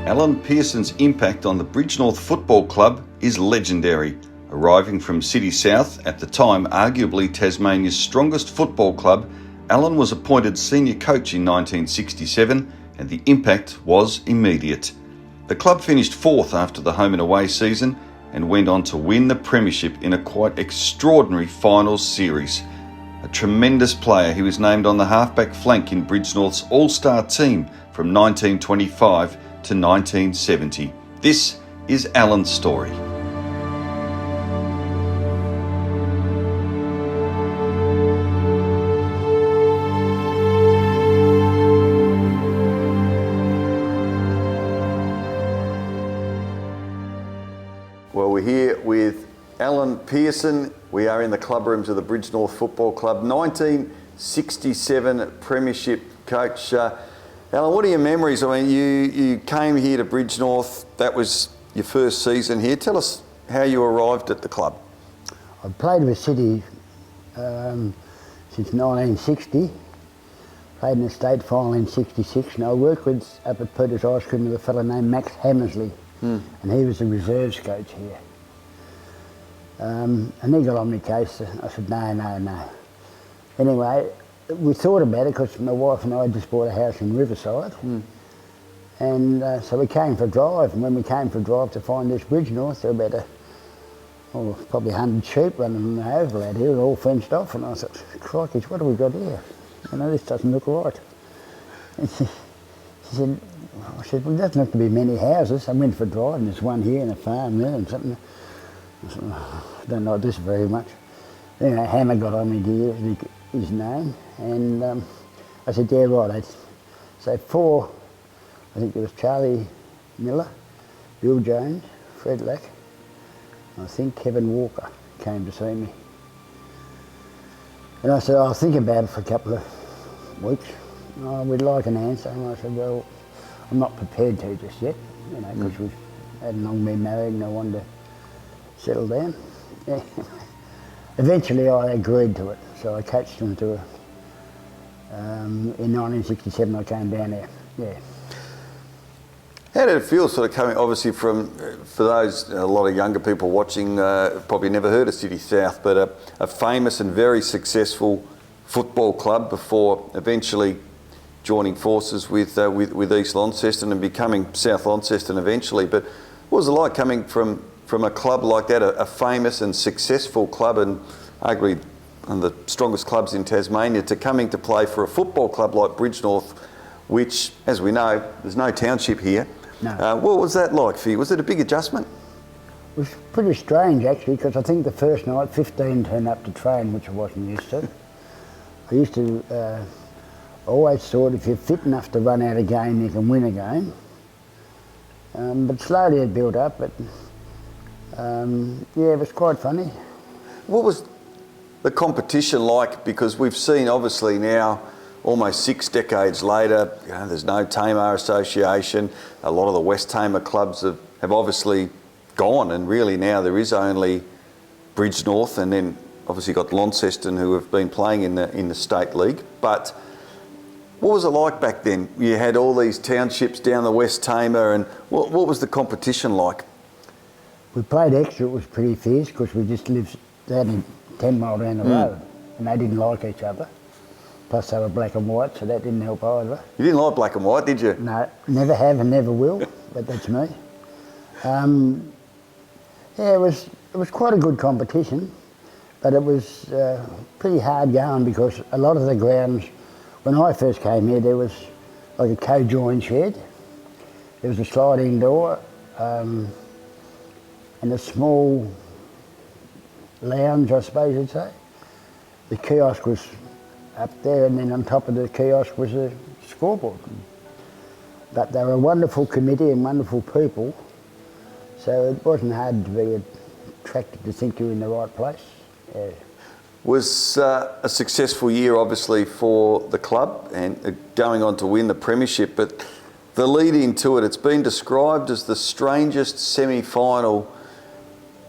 Alan Pearson's impact on the Bridgenorth Football Club is legendary. Arriving from City South, at the time arguably Tasmania's strongest football club, Alan was appointed senior coach in 1967 and the impact was immediate. The club finished fourth after the home and away season and went on to win the premiership in a quite extraordinary finals series. A tremendous player, he was named on the halfback flank in Bridgenorth's all-star team from 1925 to 1970. This is Alan's story. Well, we're here with Alan Pearson. We are in the club rooms of the Bridgenorth Football Club. 1967 premiership coach. Alan, what are your memories? I mean, you came here to Bridgenorth. That was your first season here. Tell us how you arrived at the club. I played with City since 1960. Played in the state final in 66, and I worked with up at Peter's Ice Cream with a fellow named Max Hammersley, and he was the reserves coach here. And he got on my case. I said, no. Anyway, we thought about it because my wife and I just bought a house in Riverside. And so we came for a drive, and when we came for a drive to find this Bridgenorth, there were about probably 100 sheep running on the oval out here, all fenced off, and I thought, crikey, what have we got here? You know, this doesn't look right. And she said, well, there doesn't have to be many houses. I went for a drive, and there's one here and a farm there and something. I said, I don't like this very much. Anyway, Hammer got on me dear, his name, and I said, yeah, right. So four, I think it was Charlie Miller, Bill Jones, Fred Lack, I think Kevin Walker came to see me. And I said, I'll think about it for a couple of weeks. We'd like an answer. And I said, well, I'm not prepared to just yet, you know, because we hadn't long been married and I wanted to settle down. Yeah. Eventually I agreed to it, so I coached them to in 1967 I came down there, yeah. How did it feel sort of coming, obviously for those, a lot of younger people watching, probably never heard of City South, but a famous and very successful football club before eventually joining forces with East Launceston and becoming South Launceston eventually. But what was it like coming from a club like that, a famous and successful club and arguably one of the strongest clubs in Tasmania, to coming to play for a football club like Bridgenorth, which, as we know, there's no township here. No. What was that like for you? Was it a big adjustment? It was pretty strange actually, because I think the first night 15 turned up to train, which I wasn't used to. I used to always thought if you're fit enough to run out a game, you can win a game. But slowly it built up. But yeah, it was quite funny. What was the competition like? Because we've seen obviously now, almost 6 decades later, you know, there's no Tamar Association. A lot of the West Tamar clubs have obviously gone, and really now there is only Bridgenorth, and then obviously got Launceston who have been playing in the state league. But what was it like back then? You had all these townships down the West Tamar, and what was the competition like? We played extra. It was pretty fierce because we just lived only 10 miles down the road, and they didn't like each other. Plus they were black and white, so that didn't help either. You didn't like black and white, did you? No, never have and never will, but that's me. Yeah, it was quite a good competition, but it was pretty hard going because a lot of the grounds, when I first came here, there was like a co-join shed, there was a sliding door, and a small lounge, I suppose you'd say. The kiosk was up there, and then on top of the kiosk was a scoreboard. But they were a wonderful committee and wonderful people, so it wasn't hard to be attracted to think you're in the right place. Yeah. Was a successful year obviously for the club and going on to win the premiership, but the lead into it, it's been described as the strangest semi-final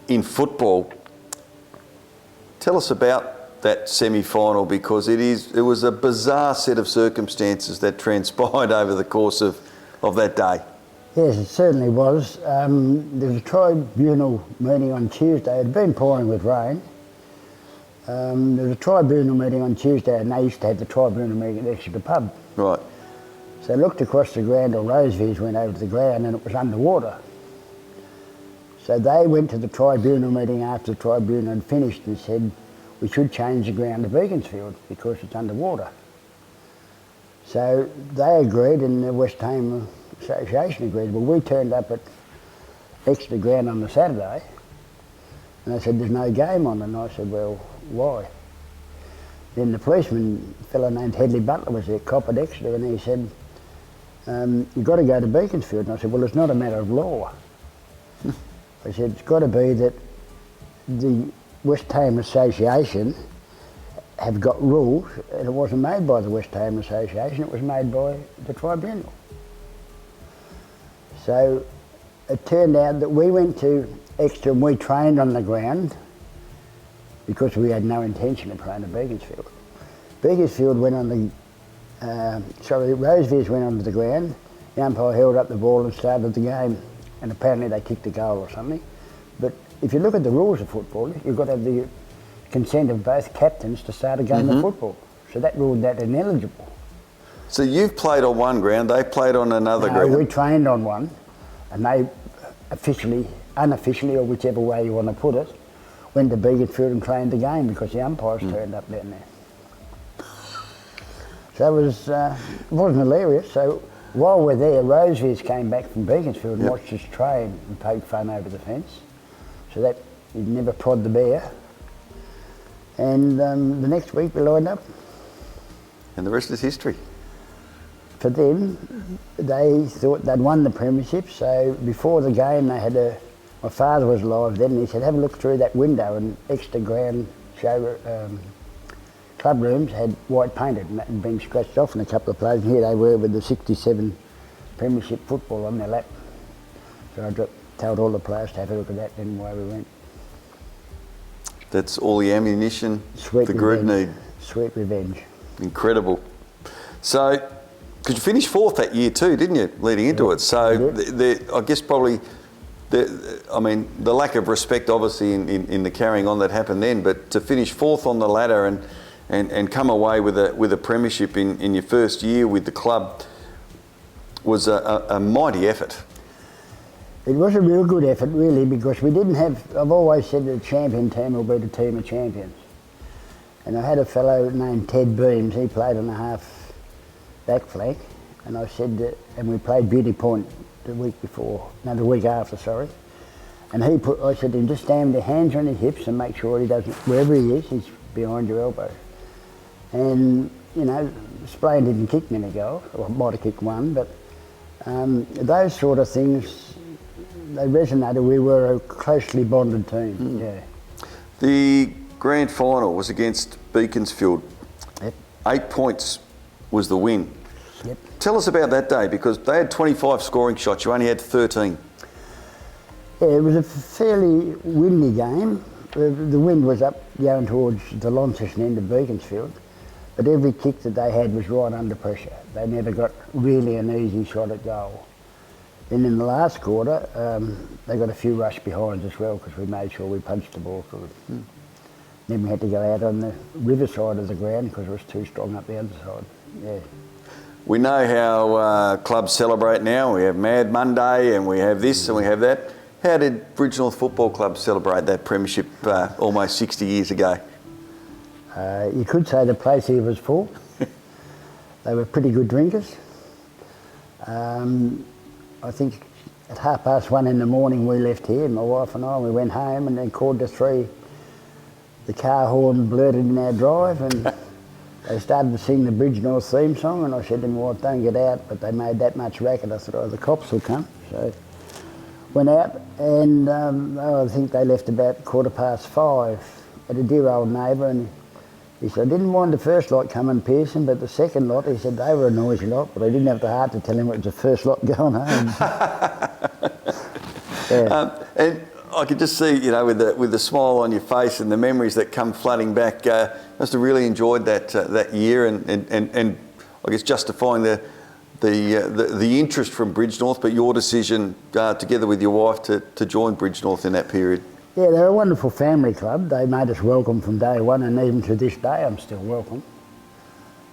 in football. Tell us about that semi-final, because it was a bizarre set of circumstances that transpired over the course of that day. Yes, it certainly was. There was a tribunal meeting on Tuesday. It had been pouring with rain. There was a tribunal meeting on Tuesday, and they used to have the tribunal meeting at the Exeter pub. Right. So I looked across the ground, or Roseviers went over to the ground, and it was underwater. So they went to the tribunal meeting after the tribunal had finished and said, we should change the ground to Beaconsfield because it's underwater. So they agreed, and the West Ham Association agreed. Well, we turned up at Exeter ground on the Saturday, and they said, there's no game on. And I said, well, why? Then the policeman, a fellow named Hedley Butler, was there, cop at Exeter, and he said, you've got to go to Beaconsfield. And I said, well, it's not a matter of law. I said, it's got to be that the West Ham Association have got rules, and it wasn't made by the West Ham Association, it was made by the tribunal. So it turned out that we went to Exeter and we trained on the ground because we had no intention of playing at Beaconsfield. Beaconsfield went on the, Roseviers went onto the ground, the umpire held up the ball and started the game, and apparently they kicked a goal or something. But if you look at the rules of football, you've got to have the consent of both captains to start a game of football. So that ruled that ineligible. So you've played on one ground, they played on another ground? We trained on one, and they officially, unofficially, or whichever way you want to put it, went to Beaconsfield and trained the game because the umpires turned up down there. So it wasn't hilarious. So while we're there, Roseviers came back from Beaconsfield and watched us train and poked fun over the fence. So that, you'd never prod the bear. And the next week we lined up. And the rest is history. For them, they thought they'd won the premiership, so before the game they had my father was alive then, and he said, have a look through that window, and Exeter ground club rooms had white painted and that had been scratched off in a couple of places. Here they were with the 67 premiership football on their lap. So I told all the players to have a look at that, then away we went. That's all the ammunition the group need. Sweet revenge. Incredible. So, because you finished fourth that year too, didn't you, leading into it? So, I guess probably, the lack of respect obviously in the carrying on that happened then, but to finish fourth on the ladder and come away with a premiership in your first year with the club was a mighty effort. It was a real good effort, really, because we didn't have, I've always said that the champion team will be the team of champions. And I had a fellow named Ted Beams, he played on the half back flank, and I said, and we played Beauty Point the week after, sorry. And I said to him, just stand with your hands on his hips and make sure he doesn't, wherever he is, he's behind your elbow. And, Splain didn't kick many goals, or might have kicked one, but those sort of things, they resonated. We were a closely bonded team, yeah. The grand final was against Beaconsfield. Yep. 8 points was the win. Yep. Tell us about that day, because they had 25 scoring shots, you only had 13. Yeah, it was a fairly windy game. The wind was up going towards the Launceston end of Beaconsfield, but every kick that they had was right under pressure. They never got really an easy shot at goal. Then in the last quarter, they got a few rush behinds as well because we made sure we punched the ball through it. Then we had to go out on the river side of the ground because it was too strong up the other side. Yeah. We know how clubs celebrate now. We have Mad Monday and we have this and we have that. How did Bridgenorth Football Club celebrate that premiership almost 60 years ago? You could say the place here was full. They were pretty good drinkers. I think at 1:30 in the morning we left here, my wife and I, we went home, and then quarter to 3 the car horn blurted in our drive and they started to sing the Bridgenorth theme song, and I said to my wife, don't get out, but they made that much racket. I thought, oh, the cops will come. So went out, and I think they left about 5:15 at a dear old neighbour, and he said, I didn't mind the first lot coming, Pearson, but the second lot, he said, they were a noisy lot, but I didn't have the heart to tell him it was the first lot going home. Yeah. And I could just see, with the smile on your face and the memories that come flooding back, must have really enjoyed that year and I guess justifying the the interest from Bridgenorth, but your decision together with your wife to join Bridgenorth in that period? Yeah, they're a wonderful family club. They made us welcome from day one, and even to this day I'm still welcome.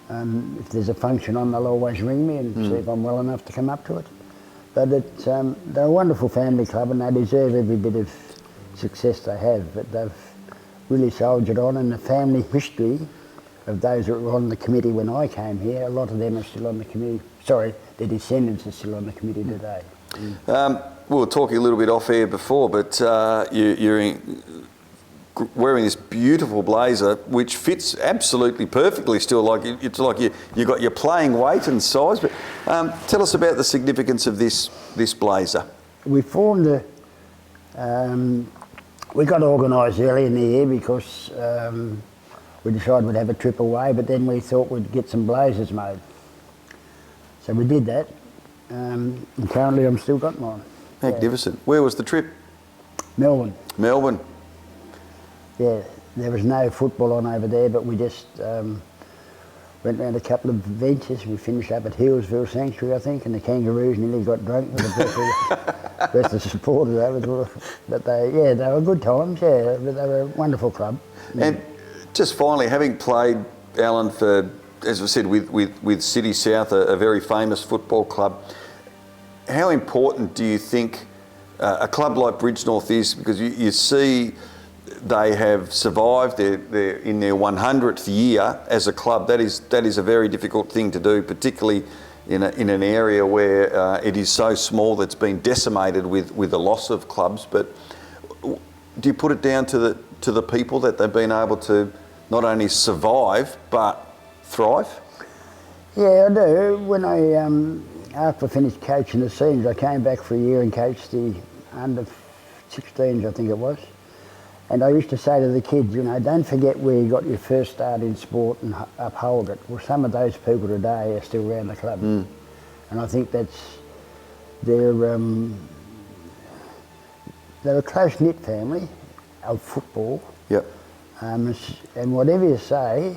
If there's a function on, they'll always ring me and see if I'm well enough to come up to it. But they're a wonderful family club, and they deserve every bit of success they have. But they've really soldiered on, and the family history of those that were on the committee when I came here, a lot of them are still on the committee. Sorry, their descendants are still on the committee today. We were talking a little bit off air before, but you're wearing this beautiful blazer, which fits absolutely perfectly still. It's like you got your playing weight and size. But tell us about the significance of this blazer. We formed we got organised early in the year because we decided we'd have a trip away, but then we thought we'd get some blazers made. So we did that, and currently I'm still got mine. Magnificent. Yeah. Where was the trip? Melbourne. Melbourne. Yeah, there was no football on over there, but we just went round a couple of adventures. We finished up at Hillsville Sanctuary, I think, and the Kangaroos nearly got drunk with the rest of the supporters over. But they were good times, yeah, but they were a wonderful club. And just finally, having played, Alan, for, as I said, with City South, a very famous football club, how important do you think a club like Bridgenorth is? Because you see they have survived, they're in their 100th year as a club. That is a very difficult thing to do, particularly in an area where it is so small that's been decimated with the loss of clubs. But do you put it down to the people that they've been able to not only survive but thrive? Yeah, I do. When after I finished coaching the seniors, I came back for a year and coached the under-16s, I think it was. And I used to say to the kids, don't forget where you got your first start in sport and uphold it. Well, some of those people today are still around the club. And I think they're a close-knit family of football. Yep. And whatever you say,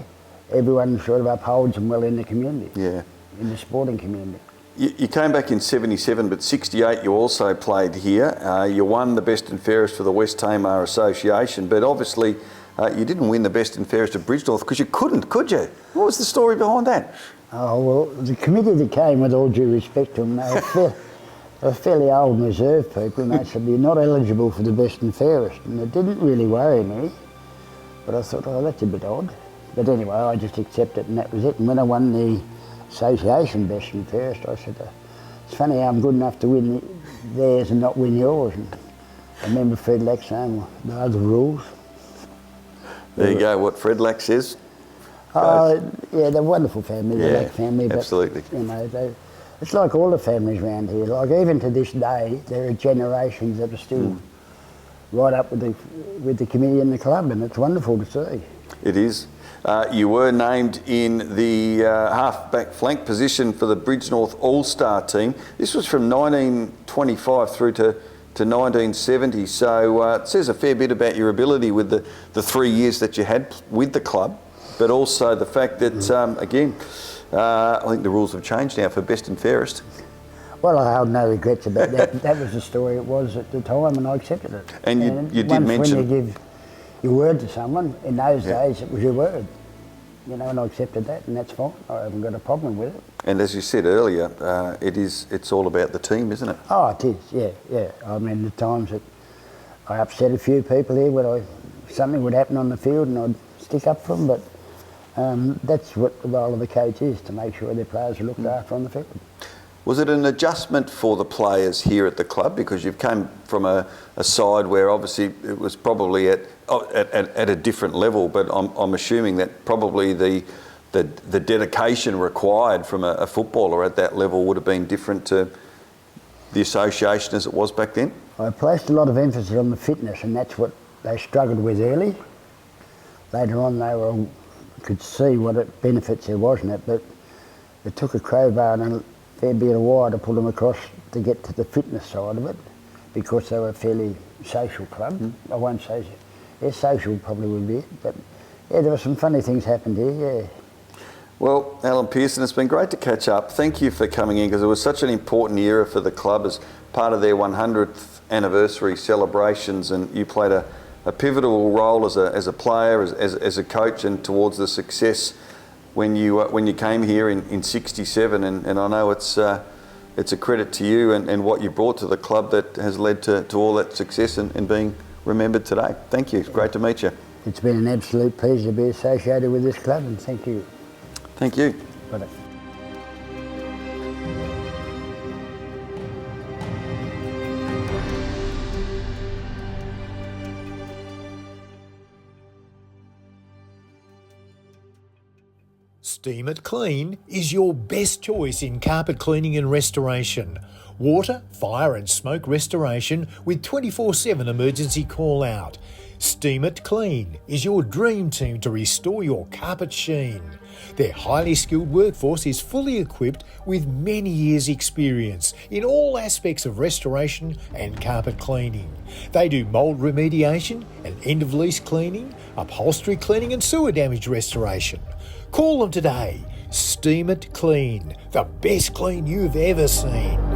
everyone sort of upholds them well in the community. Yeah. In the sporting community. You came back in 77, but 68 you also played here. You won the best and fairest for the West Tamar Association, but obviously you didn't win the best and fairest of Bridgenorth because you couldn't, could you? What was the story behind that? Oh, well, the committee that came, with all due respect to them, they were fairly old and reserved people, and they said, you're not eligible for the best and fairest. And it didn't really worry me, but I thought, oh, that's a bit odd. But anyway, I just accepted it, and that was it. And when I won the association best and fairest, I said, it's funny how I'm good enough to win theirs and not win yours. And I remember Fred Lack saying, well, there are the rules. There you go, what Fred Lack says. Oh, yeah, they're a wonderful family, the Lack family. But, absolutely. It's like all the families around here. Like even to this day, there are generations that are still right up with the committee and the club, and it's wonderful to see. It is. You were named in the half-back flank position for the Bridgenorth All-Star team. This was from 1925 through to 1970, so it says a fair bit about your ability with the 3 years that you had with the club, but also the fact that, again, I think the rules have changed now for best and fairest. Well, I have no regrets about that. That was the story it was at the time, and I accepted it. And you did mention... When you give your word to someone, in those days it was your word. And I accepted that, and that's fine. I haven't got a problem with it. And as you said earlier, it's all about the team, isn't it? Oh, it is, yeah. I mean, the times that I upset a few people here where something would happen on the field and I'd stick up for them, but that's what the role of the coach is, to make sure their players are looked after on the field. Was it an adjustment for the players here at the club? Because you've come from a side where obviously it was probably at a different level, but I'm assuming that probably the dedication required from a footballer at that level would have been different to the association as it was back then? I placed a lot of emphasis on the fitness, and that's what they struggled with early. Later on they could see what benefits there was in it, but it took a crowbar and a fair bit of wire to pull them across to get to the fitness side of it, because they were a fairly social club. I won't say, social probably would be it, but yeah, there were some funny things happened here, yeah. Well, Alan Pearson, it's been great to catch up. Thank you for coming in, because it was such an important era for the club as part of their 100th anniversary celebrations, and you played a pivotal role as a player, as a coach, and towards the success when you came here in '67. And I know it's a credit to you and what you brought to the club that has led to all that success and being remembered today. Thank you. It's great to meet you. It's been an absolute pleasure to be associated with this club, and thank you. Thank you. Got it. Steam It Clean is your best choice in carpet cleaning and restoration. Water, fire and smoke restoration with 24/7 emergency call out. Steam It Clean is your dream team to restore your carpet sheen. Their highly skilled workforce is fully equipped with many years' experience in all aspects of restoration and carpet cleaning. They do mould remediation and end-of-lease cleaning, upholstery cleaning and sewer damage restoration. Call them today. Steam It Clean, the best clean you've ever seen.